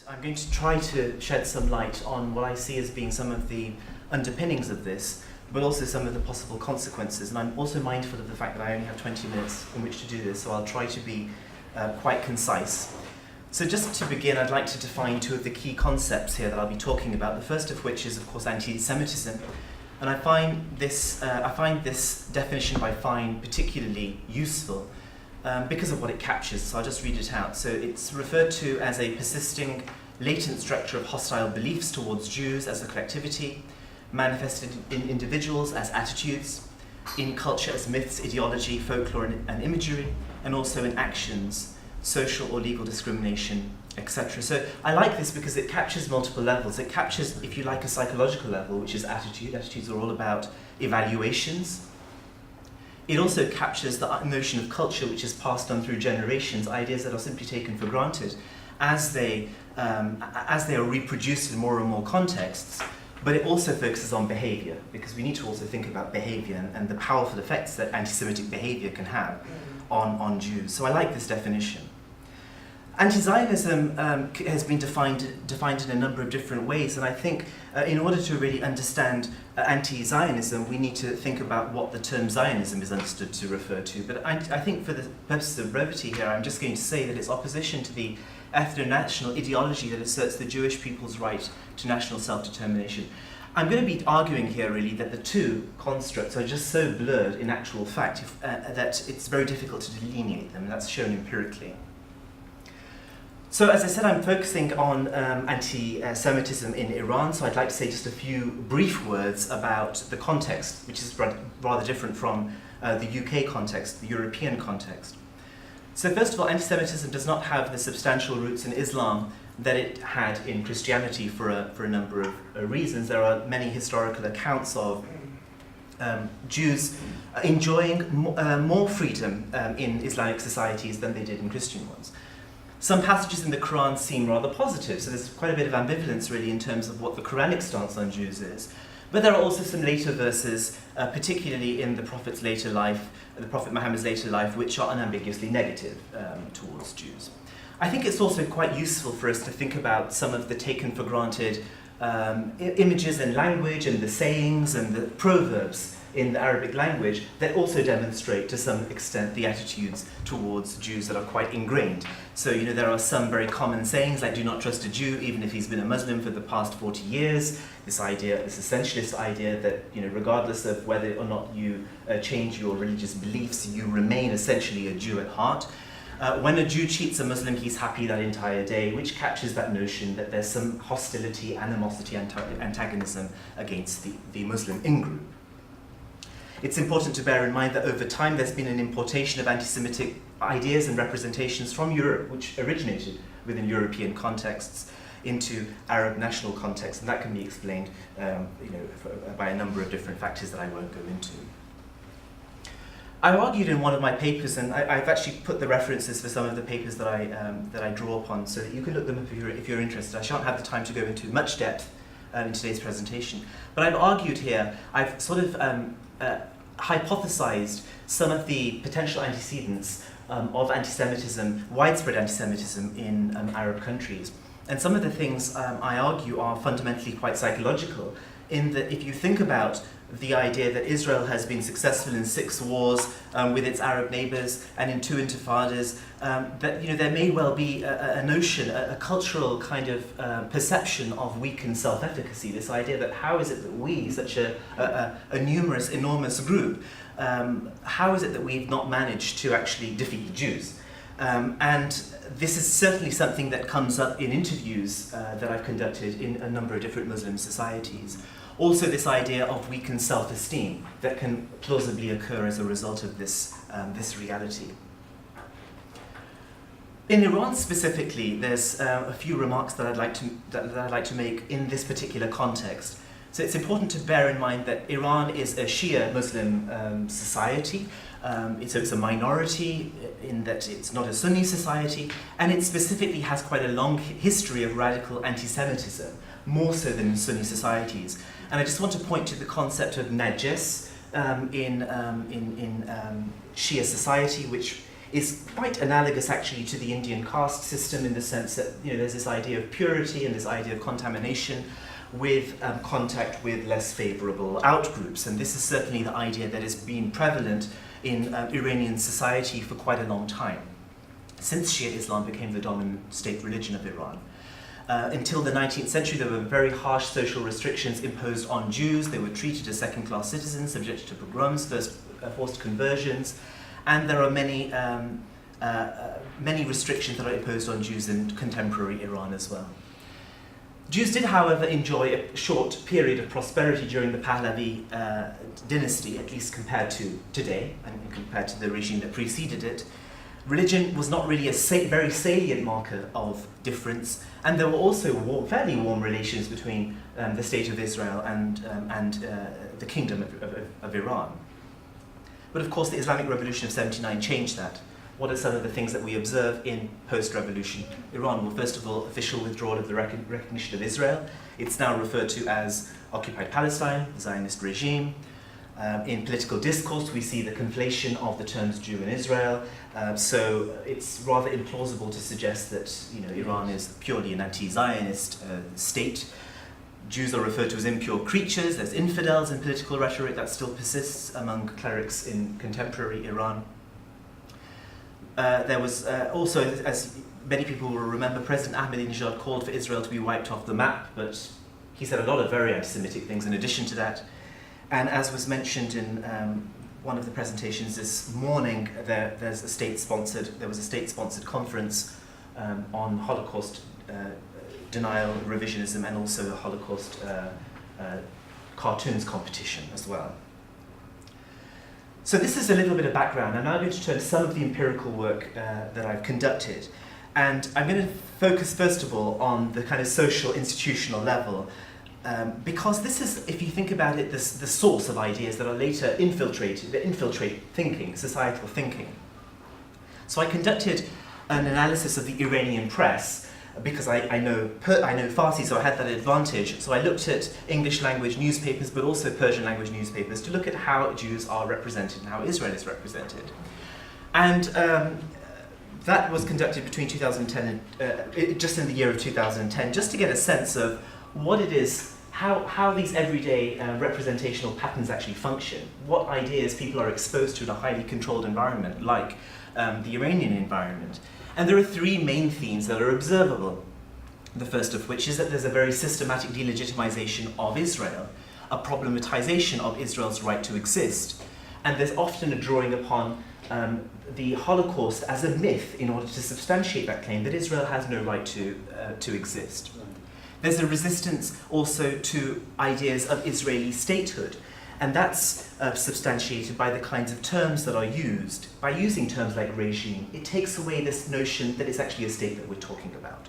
I'm going to try to shed some light on what I see as being some of the underpinnings of this, but also some of the possible consequences. And I'm also mindful of the fact that I only have 20 minutes in which to do this, so I'll try to be quite concise. So just to begin, I'd like to define two of the key concepts here that I'll be talking about, the first of which is, of course, anti-Semitism. And I find this definition by Fine particularly useful because of what it captures, so I'll just read it out. So it's referred to as a persisting, latent structure of hostile beliefs towards Jews as a collectivity, manifested in individuals as attitudes, in culture as myths, ideology, folklore, and imagery, and also in actions, social or legal discrimination, etc. So I like this because it captures multiple levels. It captures, if you like, a psychological level, which is attitude. Attitudes are all about evaluations. It also captures the notion of culture, which is passed on through generations, ideas that are simply taken for granted as they are reproduced in more and more contexts. But it also focuses on behavior, because we need to also think about behavior and the powerful effects that anti-Semitic behavior can have on Jews. So I like this definition. Anti-Zionism has been defined in a number of different ways, and I think in order to really understand anti-Zionism, we need to think about what the term Zionism is understood to refer to. But I think for the purposes of brevity here, I'm just going to say that it's opposition to the ethno-national ideology that asserts the Jewish people's right to national self-determination. I'm going to be arguing here really that the two constructs are just so blurred in actual fact that it's very difficult to delineate them, and that's shown empirically. So as I said, I'm focusing on anti-Semitism in Iran, so I'd like to say just a few brief words about the context, which is rather different from the UK context, the European context. So first of all, anti-Semitism does not have the substantial roots in Islam that it had in Christianity for a number of reasons. There are many historical accounts of Jews enjoying more freedom in Islamic societies than they did in Christian ones. Some passages in the Quran seem rather positive, so there's quite a bit of ambivalence really in terms of what the Quranic stance on Jews is. But there are also some later verses, particularly in the Prophet's later life, the Prophet Muhammad's later life, which are unambiguously negative towards Jews. I think it's also quite useful for us to think about some of the taken for granted images and language and the sayings and the proverbs in the Arabic language that also demonstrate to some extent the attitudes towards Jews that are quite ingrained. So, there are some very common sayings like, do not trust a Jew even if he's been a Muslim for the past 40 years. This essentialist idea that, regardless of whether or not you change your religious beliefs, you remain essentially a Jew at heart. When a Jew cheats a Muslim, he's happy that entire day, which captures that notion that there's some hostility, animosity, antagonism against the Muslim in-group. It's important to bear in mind that over time there's been an importation of anti-Semitic ideas and representations from Europe, which originated within European contexts into Arab national contexts, and that can be explained by a number of different factors that I won't go into. I argued in one of my papers, and I've actually put the references for some of the papers that I draw upon, so that you can look them up if you're interested. I shan't have the time to go into much depth in today's presentation, but I've argued here, I've sort of hypothesized some of the potential antecedents of anti-Semitism, widespread anti-Semitism in Arab countries. And some of the things I argue are fundamentally quite psychological, in that if you think about the idea that Israel has been successful in 6 wars with its Arab neighbors and in 2 intifadas, that there may well be a notion, a cultural kind of perception of weakened self-efficacy. This idea that how is it that we, such a numerous, enormous group, how is it that we've not managed to actually defeat the Jews? And this is certainly something that comes up in interviews that I've conducted in a number of different Muslim societies. Also this idea of weakened self-esteem that can plausibly occur as a result of this reality. In Iran specifically, there's a few remarks that I'd like to make in this particular context. So it's important to bear in mind that Iran is a Shia Muslim society. It's a minority in that it's not a Sunni society, and it specifically has quite a long history of radical anti-Semitism, more so than in Sunni societies. And I just want to point to the concept of najis in Shia society, which is quite analogous actually to the Indian caste system, in the sense that there's this idea of purity and this idea of contamination with contact with less favourable outgroups. And this is certainly the idea that has been prevalent in Iranian society for quite a long time, since Shia Islam became the dominant state religion of Iran. Until the 19th century, there were very harsh social restrictions imposed on Jews. They were treated as second-class citizens, subjected to pogroms, forced conversions, and there are many restrictions that are imposed on Jews in contemporary Iran as well. Jews did, however, enjoy a short period of prosperity during the Pahlavi dynasty, at least compared to today, and compared to the regime that preceded it. Religion was not really a very salient marker of difference, and there were also fairly warm relations between the State of Israel and the Kingdom of Iran. But of course, the Islamic Revolution of '79 changed that. What are some of the things that we observe in post-revolution Iran? Well, first of all, official withdrawal of the recognition of Israel. It's now referred to as occupied Palestine, the Zionist regime. In political discourse, we see the conflation of the terms Jew and Israel. So it's rather implausible to suggest that Iran is purely an anti-Zionist state. Jews are referred to as impure creatures. There's infidels in political rhetoric that still persists among clerics in contemporary Iran. There was also, as many people will remember, President Ahmadinejad called for Israel to be wiped off the map, but he said a lot of very anti-Semitic things in addition to that. And as was mentioned in one of the presentations this morning, there was a state-sponsored conference on Holocaust denial, revisionism, and also a Holocaust cartoons competition as well. So this is a little bit of background. I'm now going to turn to some of the empirical work that I've conducted. And I'm going to focus, first of all, on the kind of social, institutional level, because this is, if you think about it, the source of ideas that are later infiltrate thinking, societal thinking. So I conducted an analysis of the Iranian press, because I know Farsi, so I had that advantage. So I looked at English language newspapers, but also Persian language newspapers, to look at how Jews are represented and how Israel is represented. And that was conducted between 2010 and just in the year of 2010, just to get a sense of what it is, how these everyday representational patterns actually function, what ideas people are exposed to in a highly controlled environment, like the Iranian environment. And there are three main themes that are observable. The first of which is that there's a very systematic delegitimization of Israel, a problematization of Israel's right to exist. And there's often a drawing upon the Holocaust as a myth in order to substantiate that claim that Israel has no right to exist. There's a resistance also to ideas of Israeli statehood, and that's substantiated by the kinds of terms that are used. By using terms like regime, it takes away this notion that it's actually a state that we're talking about.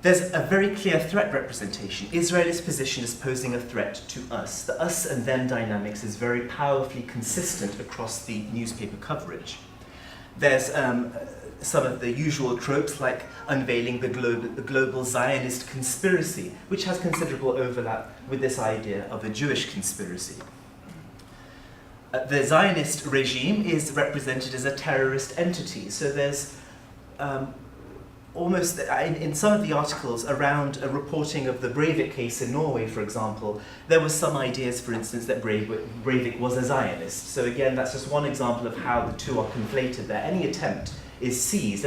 There's a very clear threat representation. Israel's position is posing a threat to us. The us and them dynamics is very powerfully consistent across the newspaper coverage. There's some of the usual tropes, like unveiling the global Zionist conspiracy, which has considerable overlap with this idea of a Jewish conspiracy. The Zionist regime is represented as a terrorist entity, so there's almost, in some of the articles around a reporting of the Breivik case in Norway, for example, there were some ideas, for instance, that Breivik was a Zionist. So again, that's just one example of how the two are conflated there. Every attempt is seized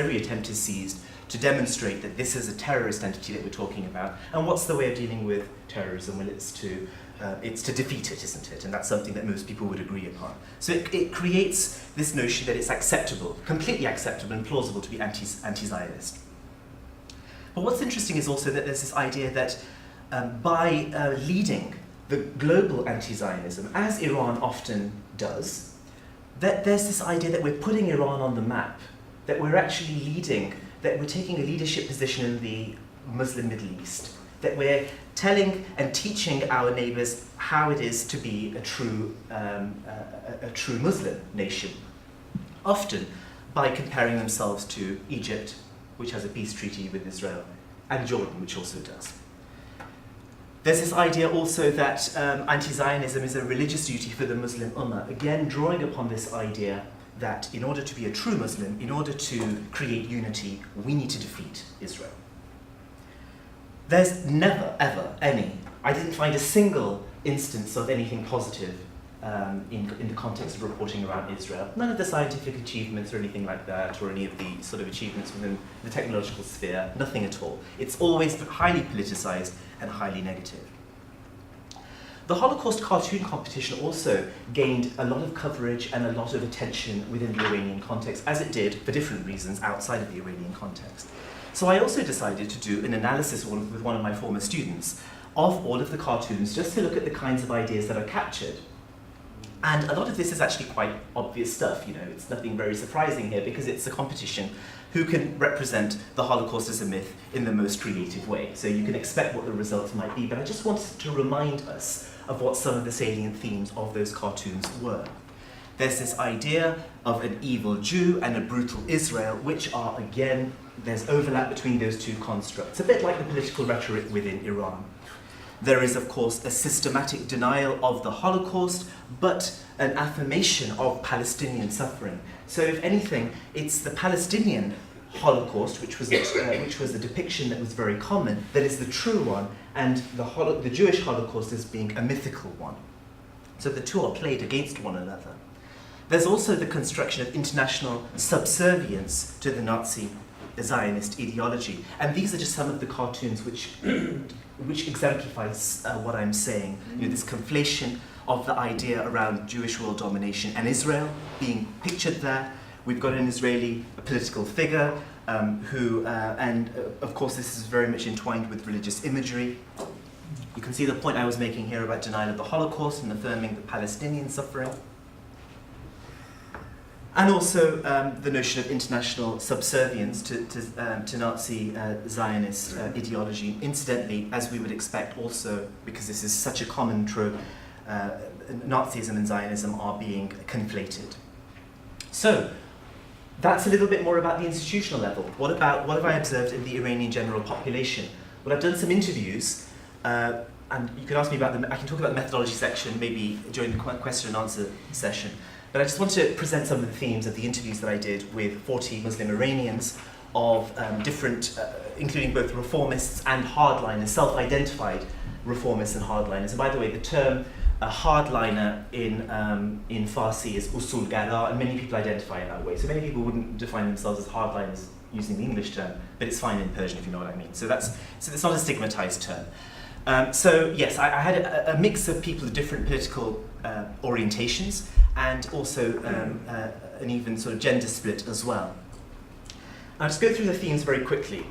to demonstrate that this is a terrorist entity that we're talking about. And what's the way of dealing with terrorism? Well, it's to defeat it, isn't it? And that's something that most people would agree upon. So it creates this notion that it's acceptable, completely acceptable and plausible to be anti-Zionist. But what's interesting is also that there's this idea that by leading the global anti-Zionism, as Iran often does, that there's this idea that we're putting Iran on the map, that we're actually leading, that we're taking a leadership position in the Muslim Middle East, that we're telling and teaching our neighbors how it is to be a true Muslim nation, often by comparing themselves to Egypt, which has a peace treaty with Israel, and Jordan, which also does. There's this idea also that anti-Zionism is a religious duty for the Muslim Ummah, again drawing upon this idea that in order to be a true Muslim, in order to create unity, we need to defeat Israel. There's never, ever I didn't find a single instance of anything positive in the context of reporting around Israel. None of the scientific achievements or anything like that, or any of the sort of achievements within the technological sphere, nothing at all. It's always highly politicized and highly negative. The Holocaust cartoon competition also gained a lot of coverage and a lot of attention within the Iranian context, as it did, for different reasons, outside of the Iranian context. So I also decided to do an analysis with one of my former students of all of the cartoons, just to look at the kinds of ideas that are captured. And a lot of this is actually quite obvious stuff, it's nothing very surprising here, because it's a competition who can represent the Holocaust as a myth in the most creative way. So you can expect what the results might be, but I just wanted to remind us of what some of the salient themes of those cartoons were. There's this idea of an evil Jew and a brutal Israel, which are, again, there's overlap between those two constructs, a bit like the political rhetoric within Iran. There is, of course, a systematic denial of the Holocaust, but an affirmation of Palestinian suffering. So if anything, it's the Palestinian Holocaust, which was a depiction that was very common, that is the true one, and the Jewish Holocaust as being a mythical one. So the two are played against one another. There's also the construction of international subservience to the Nazi Zionist ideology. And these are just some of the cartoons which exemplifies what I'm saying. This conflation of the idea around Jewish world domination and Israel being pictured there. We've got an Israeli political figure and of course this is very much entwined with religious imagery. You can see the point I was making here about denial of the Holocaust and affirming the Palestinian suffering. And also the notion of international subservience to Nazi Zionist ideology. Incidentally, as we would expect also, because this is such a common trope, Nazism and Zionism are being conflated. So, that's a little bit more about the institutional level. What have I observed in the Iranian general population? Well, I've done some interviews, and you can ask me about them. I can talk about the methodology section maybe during the question and answer session. But I just want to present some of the themes of the interviews that I did with 40 Muslim Iranians of different, including both reformists and hardliners, self-identified reformists and hardliners. And by the way, the term hardliner in Farsi is usulgara, and many people identify in that way. So many people wouldn't define themselves as hardliners using the English term, but it's fine in Persian if you know what I mean. So it's not a stigmatized term. So yes, I had a mix of people of different political orientations, and also an even sort of gender split as well. I'll just go through the themes very quickly.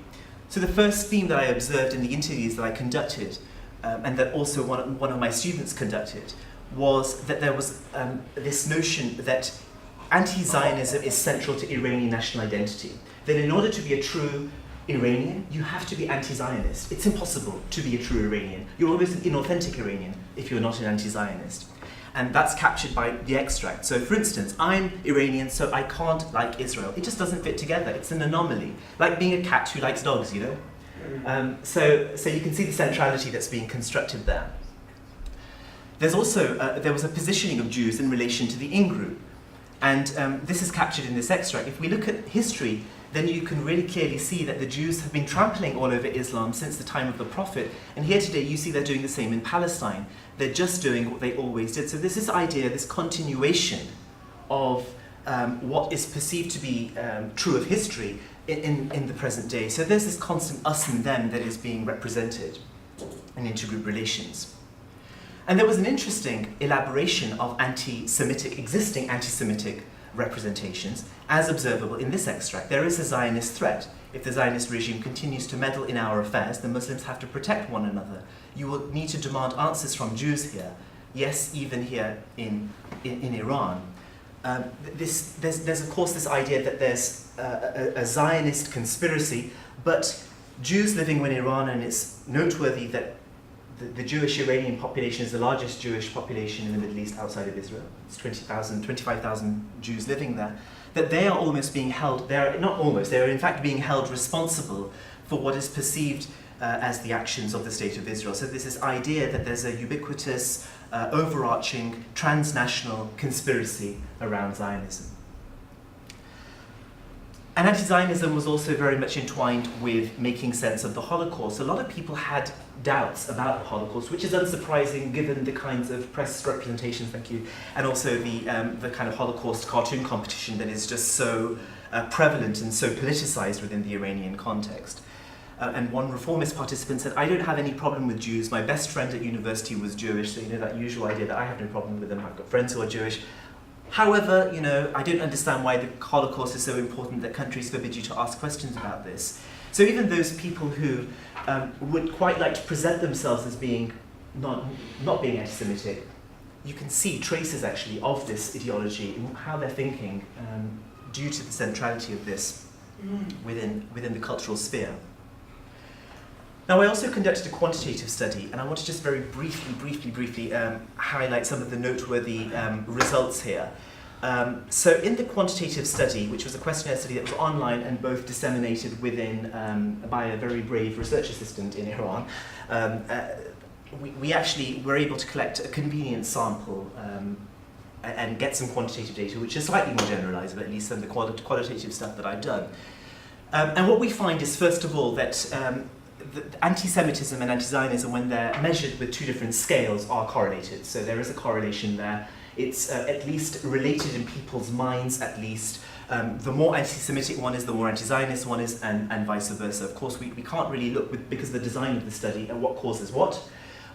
So the first theme that I observed in the interviews that I conducted, and that also one of my students conducted, was that there was this notion that anti-Zionism is central to Iranian national identity. That in order to be a true Iranian, you have to be anti-Zionist. It's impossible to be a true Iranian. You're almost an inauthentic Iranian if you're not an anti-Zionist. And that's captured by the extract. So for instance, I'm Iranian, so I can't like Israel. It just doesn't fit together. It's an anomaly. Like being a cat who likes dogs, So you can see the centrality that's being constructed there. There's also, there was a positioning of Jews in relation to the in-group. And this is captured in this extract. If we look at history, then you can really clearly see that the Jews have been trampling all over Islam since the time of the Prophet. And here today you see they're doing the same in Palestine. They're just doing what they always did. So there's this idea, this continuation of what is perceived to be true of history in the present day. So there's this constant us and them that is being represented in intergroup relations. And there was an interesting elaboration of existing anti-Semitic representations as observable in this extract. There is a Zionist threat. If the Zionist regime continues to meddle in our affairs, the Muslims have to protect one another. You will need to demand answers from Jews here. Yes, even here in Iran. There's of course this idea that there's a Zionist conspiracy, but Jews living in Iran, and it's noteworthy that the Jewish Iranian population is the largest Jewish population in the Middle East outside of Israel. It's 25,000 Jews living there. That they are almost being held, they are in fact being held responsible for what is perceived as the actions of the State of Israel. So there's this idea that there's a ubiquitous, overarching, transnational conspiracy around Zionism. And anti-Zionism was also very much entwined with making sense of the Holocaust. A lot of people had doubts about the Holocaust, which is unsurprising given the kinds of press representations, thank you, and also the kind of Holocaust cartoon competition that is just so prevalent and so politicized within the Iranian context. And one reformist participant said, I don't have any problem with Jews. My best friend at university was Jewish, so you know that usual idea that I have no problem with them. I've got friends who are Jewish. However, you know, I don't understand why the Holocaust is so important that countries forbid you to ask questions about this. So even those people who would quite like to present themselves as being not being anti-Semitic, you can see traces actually of this ideology in how they're thinking due to the centrality of this within the cultural sphere. Now, I also conducted a quantitative study, and I want to just very briefly highlight some of the noteworthy results here. So in the quantitative study, which was a questionnaire study that was online and both disseminated within by a very brave research assistant in Iran, we actually were able to collect a convenient sample and get some quantitative data, which is slightly more generalized, but at least than the qualitative stuff that I've done. And what we find is, first of all, that anti-Semitism and anti-Zionism, when they're measured with two different scales, are correlated. So there is a correlation there. It's at least related in people's minds, at least. The more anti-Semitic one is, the more anti-Zionist one is, and vice versa. Of course, we can't really look, because of the design of the study, at what causes what,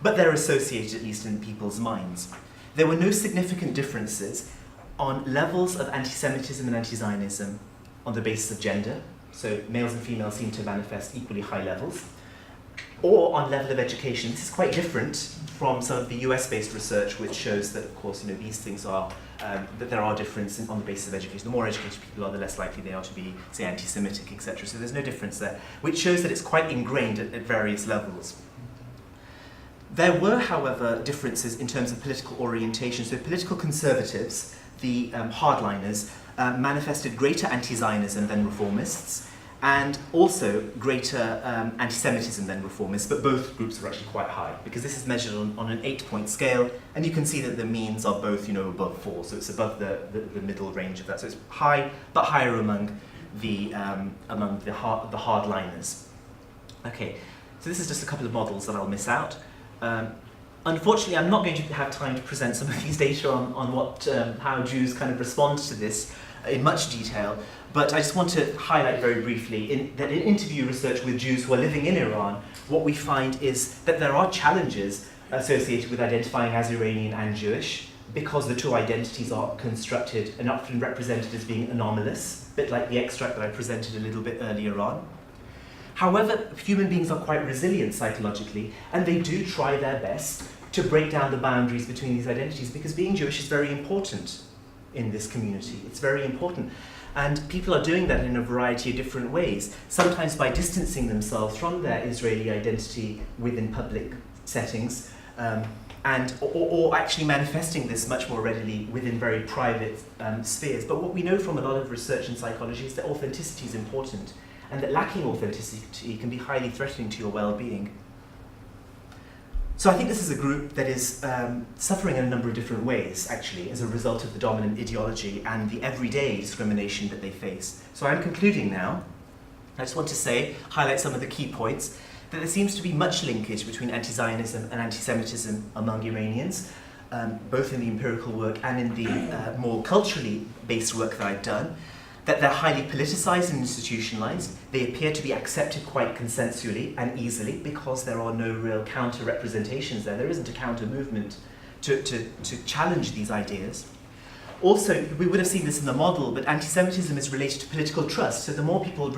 but they're associated, at least in people's minds. There were no significant differences on levels of anti-Semitism and anti-Zionism on the basis of gender. So males and females seem to manifest equally high levels. Or on level of education. This is quite different from some of the US-based research, which shows that, of course, you know, these things are, that there are differences on the basis of education. The more educated people are, the less likely they are to be, say, anti-Semitic, etc. So there's no difference there, which shows that it's quite ingrained at various levels. There were, however, differences in terms of political orientation. So political conservatives, the hardliners, manifested greater anti-Zionism than reformists, and also greater anti-Semitism than reformists, but both groups are actually quite high, because this is measured on an 8-point scale, and you can see that the means are both, you know, above 4, so it's above the middle range of that. So it's high, but higher among the hardliners. Okay, so this is just a couple of models that I'll miss out. Unfortunately, I'm not going to have time to present some of these data on what, how Jews kind of respond to this in much detail, but I just want to highlight very briefly that in interview research with Jews who are living in Iran, what we find is that there are challenges associated with identifying as Iranian and Jewish, because the two identities are constructed and often represented as being anomalous, a bit like the extract that I presented a little bit earlier on. However, human beings are quite resilient psychologically, and they do try their best to break down the boundaries between these identities, because being Jewish is very important in this community. It's very important. And people are doing that in a variety of different ways, sometimes by distancing themselves from their Israeli identity within public settings, or actually manifesting this much more readily within very private spheres. But what we know from a lot of research in psychology is that authenticity is important, and that lacking authenticity can be highly threatening to your well-being. So I think this is a group that is suffering in a number of different ways, actually, as a result of the dominant ideology and the everyday discrimination that they face. So I'm concluding now. I just want to highlight some of the key points, that there seems to be much linkage between anti-Zionism and anti-Semitism among Iranians, both in the empirical work and in the more culturally based work that I've done, that they're highly politicized and institutionalized. They appear to be accepted quite consensually and easily because there are no real counter-representations there. There isn't a counter-movement to challenge these ideas. Also, we would have seen this in the model, but anti-Semitism is related to political trust. So the more people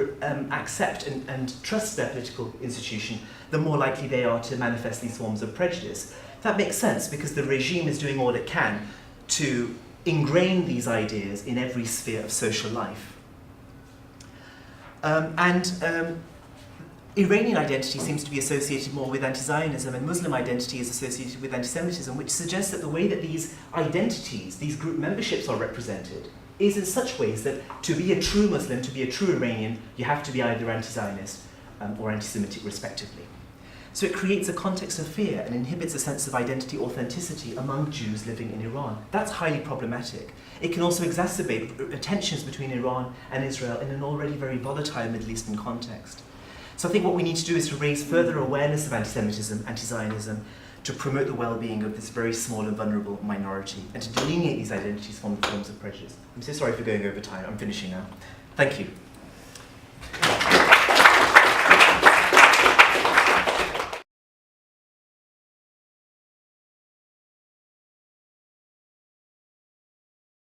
accept and trust their political institution, the more likely they are to manifest these forms of prejudice. That makes sense because the regime is doing all it can to ingrain these ideas in every sphere of social life. Iranian identity seems to be associated more with anti-Zionism, and Muslim identity is associated with anti-Semitism, which suggests that the way that these identities, these group memberships are represented, is in such ways that to be a true Muslim, to be a true Iranian, you have to be either anti-Zionist or anti-Semitic respectively. So it creates a context of fear and inhibits a sense of identity authenticity among Jews living in Iran. That's highly problematic. It can also exacerbate tensions between Iran and Israel in an already very volatile Middle Eastern context. So I think what we need to do is to raise further awareness of anti-Semitism, anti-Zionism, to promote the well-being of this very small and vulnerable minority, and to delineate these identities from the forms of prejudice. I'm so sorry for going over time. I'm finishing now. Thank you.